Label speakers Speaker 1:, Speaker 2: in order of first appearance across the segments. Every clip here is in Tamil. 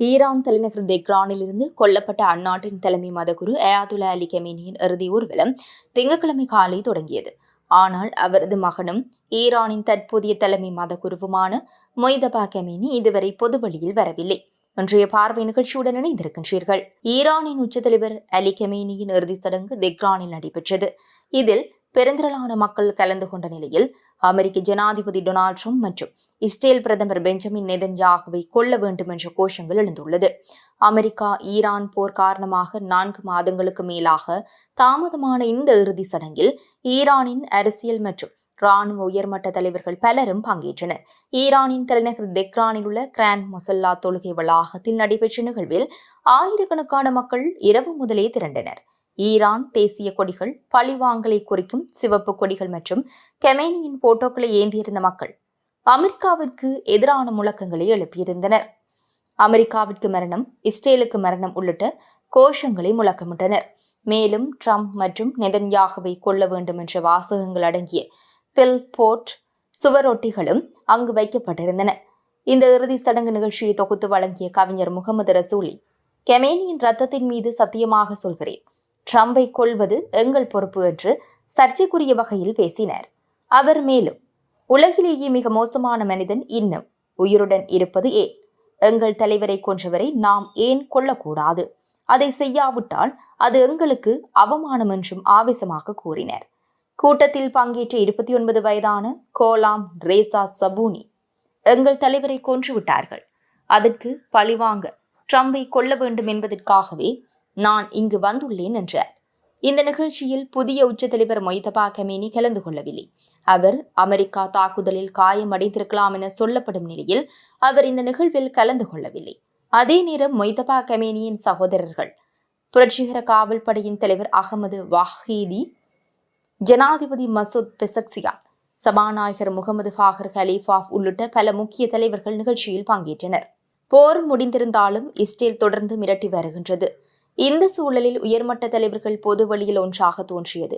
Speaker 1: ஈரான் தலைநகர் தெஹ்ரானில் இருந்து கொல்லப்பட்ட அந்நாட்டின் தலைமை மதகுரு அயாதுல்லா அலி கமேனியின் இறுதி ஊர்வலம் திங்கட்கிழமை காலை தொடங்கியது. ஆனால் அவரது மகனும் ஈரானின் தற்போதைய தலைமை மதகுருவுமான மொய்தபா கமேனி இதுவரை பொதுவெளியில் வரவில்லை. இன்றைய பார்வை நிகழ்ச்சியுடன் இணைந்திருக்கின்றீர்கள். ஈரானின் உச்சத்தலைவர் அலி கமேனியின் இறுதிச் சடங்கு தெஹ்ரானில் நடைபெற்றது. இதில் பெருந்திரளான மக்கள் கலந்து கொண்ட நிலையில் அமெரிக்க ஜனாதிபதி டொனால்ட் ட்ரம்ப் மற்றும் இஸ்ரேல் பிரதமர் பெஞ்சமின் நெதன்யாகுவை கொல்ல வேண்டும் என்ற கோஷங்கள் எழுந்துள்ளது. அமெரிக்கா ஈரான் போர் காரணமாக 4 மாதங்களுக்கு மேலாக தாமதமான இந்த இறுதி சடங்கில் ஈரானின் அரசியல் மற்றும் ராணுவ உயர்மட்ட தலைவர்கள் பலரும் பங்கேற்றனர். ஈரானின் தலைநகர் தெஹ்ரானில் உள்ள கிராண்ட் மொசல்லா தொழுகை வளாகத்தில் நடைபெற்ற நிகழ்வில் ஆயிரக்கணக்கான மக்கள் இரவு முதலே திரண்டனர். ஈரான் தேசிய கொடிகள், பழிவாங்கலை குறிக்கும் சிவப்பு கொடிகள் மற்றும் கமேனியின் போட்டோக்களை ஏந்தியிருந்த மக்கள் அமெரிக்காவிற்கு எதிரான முழக்கங்களை எழுப்பியிருந்தனர். அமெரிக்காவிற்கு மரணம், இஸ்ரேலுக்கு மரணம் உள்ளிட்ட கோஷங்களை முழக்கமிட்டனர். மேலும் ட்ரம்ப் மற்றும் நெதன்யாகுவை கொல்ல வேண்டும் என்ற வாசகங்கள் அடங்கிய பில் போர்ட் சுவரொட்டிகளும் அங்கு வைக்கப்பட்டிருந்தன. இந்த இறுதி சடங்கு நிகழ்ச்சியை தொகுத்து வழங்கிய கவிஞர் முகமது ரசூலி, கமேனியின் ரத்தத்தின் மீது சத்தியமாக சொல்கிறேன், ட்ரம்பை கொல்வது எங்கள் பொறுப்பு என்று சர்ச்சைக்குரிய வகையில் பேசினார். அவர் மேலும், உலகிலேயே மிக மோசமான மனிதன் இன்னும் உயிருடன் இருப்பது ஏன்? எங்கள் தலைவரை கொன்றவரை நாம் ஏன் கொல்லக்கூடாது? அதை செய்யாவிட்டால் அது எங்களுக்கு அவமானம் என்றும் ஆவேசமாக கூறினார். கூட்டத்தில் பங்கேற்ற 29 வயதான கோலாம் ரேசா சபூனி, எங்கள் தலைவரை கொன்றுவிட்டார்கள், அதற்கு பழிவாங்க ட்ரம்பை கொல்ல வேண்டும் என்பதற்காகவே நான் இங்கு வந்துள்ளேன் என்றார். இந்த நிகழ்ச்சியில் புதிய உச்சத்தலைவர் மொய்தபா கமேனி கலந்து கொள்ளவில்லை. அவர் அமெரிக்கா தாக்குதலில் காயமடைந்திருக்கலாம் என சொல்லப்படும் நிலையில் அவர் இந்த நிகழ்வில் கலந்து கொள்ளவில்லை. அதே நேரம் மொய்தபா கமேனியின் சகோதரர்கள், புரட்சிகர காவல் படையின் தலைவர் அகமது வாஹீதி, ஜனாதிபதி மசூத் பெசக்சியான், சபாநாயகர் முகமது ஃபாகர் கலீஃபாஃப் உள்ளிட்ட பல முக்கிய தலைவர்கள் நிகழ்ச்சியில் பங்கேற்றனர். போர் முடிந்திருந்தாலும் இஸ்ரேல் தொடர்ந்து மிரட்டி வருகின்றது. இந்த சூழலில் உயர்மட்ட தலைவர்கள் பொது வழியில் ஒன்றாக தோன்றியது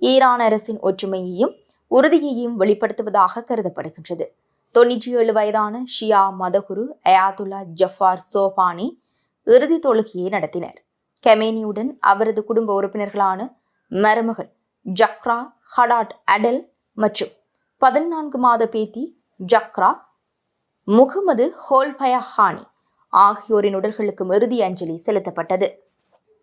Speaker 1: ஈரான் அரசின் ஒற்றுமையையும் உறுதியையும் வெளிப்படுத்துவதாக கருதப்படுகின்றது. 97 வயதான ஷியா மதகுரு அயாதுல்லா ஜஃபார் சோபானி இறுதி தொழுகையை நடத்தினர். கமேனியுடன் அவரது குடும்ப உறுப்பினர்களான மருமகள் ஜக்ரா ஹடாட் அடெல் மற்றும் 14 மாத பேத்தி ஜக்ரா முகமது ஹோல்பயாஹானி ஆகியோரின் உடல்களுக்கு இறுதி அஞ்சலி செலுத்தப்பட்டது.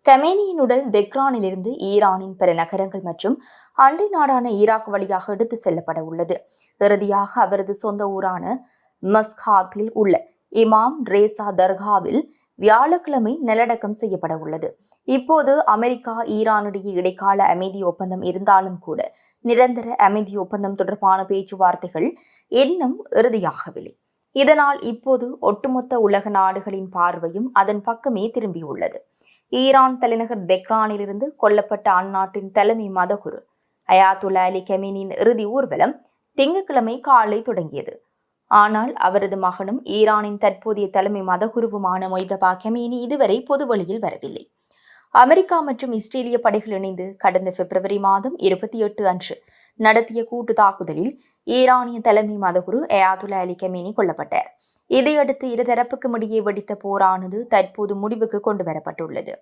Speaker 1: கமேனியின் உடல் தெஹ்ரானிலிருந்து ஈரானின் பல நகரங்கள் மற்றும் அண்டை நாடான ஈராக் வழியாக எடுத்து செல்லப்பட உள்ளது. இறுதியாக அவரது சொந்த ஊரான மஸ்காத்தில் உள்ள இமாம் ரேசா தர்காவில் வியாழக்கிழமை நல்லடக்கம் செய்யப்பட உள்ளது. இப்போது அமெரிக்கா ஈரானிடையே இடைக்கால அமைதி ஒப்பந்தம் இருந்தாலும் கூட நிரந்தர அமைதி ஒப்பந்தம் தொடர்பான பேச்சுவார்த்தைகள் இன்னும் இறுதியாகவில்லை. இதனால் இப்போது ஒட்டுமொத்த உலக நாடுகளின் பார்வையும் அதன் பக்கமே திரும்பியுள்ளது. ஈரான் தலைநகர் தெஹ்ரானிலிருந்து கொல்லப்பட்ட அந்நாட்டின் தலைமை மதகுரு அயாதுல்லா அலி கமேனியின் இறுதி ஊர்வலம் திங்கட்கிழமை காலை தொடங்கியது. ஆனால் அவரது மகனும் ஈரானின் தற்போதைய தலைமை மதகுருவுமான மொய்தபா கமேனி இதுவரை பொதுவெளியில் வரவில்லை. அமெரிக்கா மற்றும் இஸ்ரேலிய படைகள் இணைந்து கடந்த பிப்ரவரி மாதம் 28 அன்று நடத்திய கூட்டு தாக்குதலில் ஈரானிய தலைமை மதகுரு அயாதுல்லா அலி கமேனி கொல்லப்பட்டார். இதையடுத்து இருதரப்புக்கும் இடையே வெடித்த போரானது தற்போது முடிவுக்கு கொண்டு வரப்பட்டுள்ளது.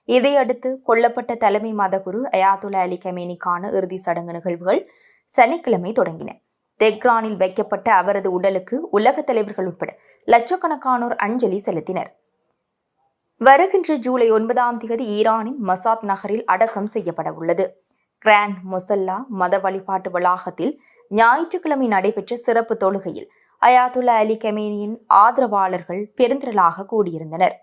Speaker 1: இதையடுத்து கொல்லப்பட்ட தலைமை மதகுரு அயாதுல்லா அலி கமேனிக்கான இறுதி சடங்கு நிகழ்வுகள் சனிக்கிழமை தொடங்கின. தெஹ்ரானில் வைக்கப்பட்ட அவரது உடலுக்கு உலக தலைவர்கள் உட்பட லட்சக்கணக்கானோர் அஞ்சலி செலுத்தினர். வருகின்ற ஜூலை 9ஆம் தேதி ஈரானின் மசாத் நகரில் அடக்கம் செய்யப்பட உள்ளது. கிராண்ட் மொசல்லா மத வழிபாட்டு வளாகத்தில் ஞாயிற்றுக்கிழமை நடைபெற்ற சிறப்பு தொழுகையில் அயாதுல்லா அலி கமேனியின் ஆதரவாளர்கள் பெருந்திரளாக கூடியிருந்தனர்.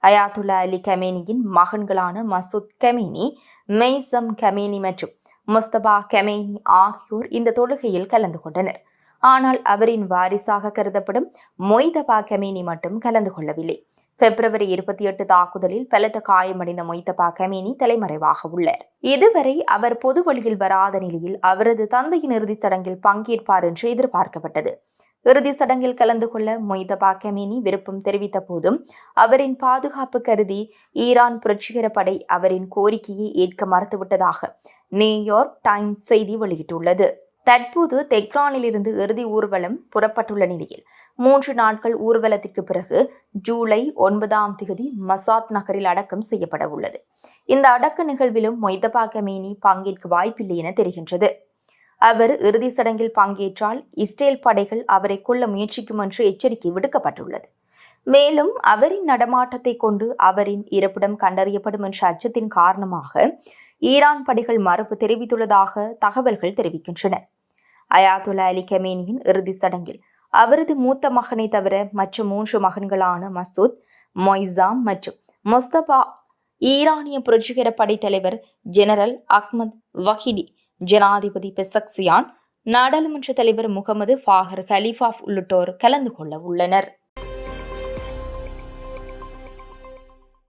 Speaker 1: அயாதுல்லா அலி கமேனியின் மகன்களான மசூத் கமேனி, மெய்சம் கமேனி மற்றும் முஸ்தபா கமேனி ஆகியோர் இந்த தொழுகையில் கலந்து கொண்டனர். ஆனால் அவரின் வாரிசாக கருதப்படும் மொய்தபா கமேனி மட்டும் கலந்து கொள்ளவில்லை. பிப்ரவரி 28 தாக்குதலில் பலத்த காயமடைந்த மொய்தபா கமேனி தலைமறைவாக உள்ளார். இதுவரை அவர் பொது வழியில் வராத நிலையில் அவரது தந்தையின் இறுதிச் சடங்கில் பங்கேற்பார் என்று எதிர்பார்க்கப்பட்டது. இறுதி சடங்கில் கலந்து கொள்ள மொய்தபா கமேனி விருப்பம் தெரிவித்த போதும் அவரின் பாதுகாப்பு கருதி ஈரான் புரட்சிகர படை அவரின் கோரிக்கையை ஏற்க மறுத்துவிட்டதாக நியூயார்க் டைம்ஸ் செய்தி வெளியிட்டுள்ளது. தற்போது தெஹ்ரானிலிருந்து இறுதி ஊர்வலம் புறப்பட்டுள்ள நிலையில் 3 நாட்கள் ஊர்வலத்திற்கு பிறகு ஜூலை 9 மசாத் நகரில் அடக்கம் செய்யப்பட உள்ளது. இந்த அடக்க நிகழ்விலும் மொய்தபா கமேனி பங்கேற்க வாய்ப்பில்லை என தெரிகின்றது. அவர் இறுதி சடங்கில் பங்கேற்றால் இஸ்ரேல் படைகள் அவரை கொல்ல முயற்சிக்கும் என்று எச்சரிக்கை விடுக்கப்பட்டுள்ளது. மேலும் அவரின் நடமாட்டத்தை கொண்டு அவரின் இருப்பிடம் கண்டறியப்படும் என்ற அச்சத்தின் காரணமாக ஈரான் படைகள் மறுப்பு தெரிவித்துள்ளதாக தகவல்கள் தெரிவிக்கின்றன. அயாதுல்லா அலி கமேனியின் இறுதி சடங்கில் அவரது மூத்த மகனை தவிர மற்ற 3 மகன்களான மசூத், மொய்சாம் மற்றும் மொஸ்தபா, ஈரானிய புரட்சிகர படை தலைவர் ஜெனரல் அஹ்மத் வஹிடி, ஜனாதிபதி பெசக்சியான், நாடாளுமன்ற தலைவர் முகமது ஃபாகர் கலீஃபாப் உள்ளிட்டோர் கலந்து கொள்ள உள்ளனர்.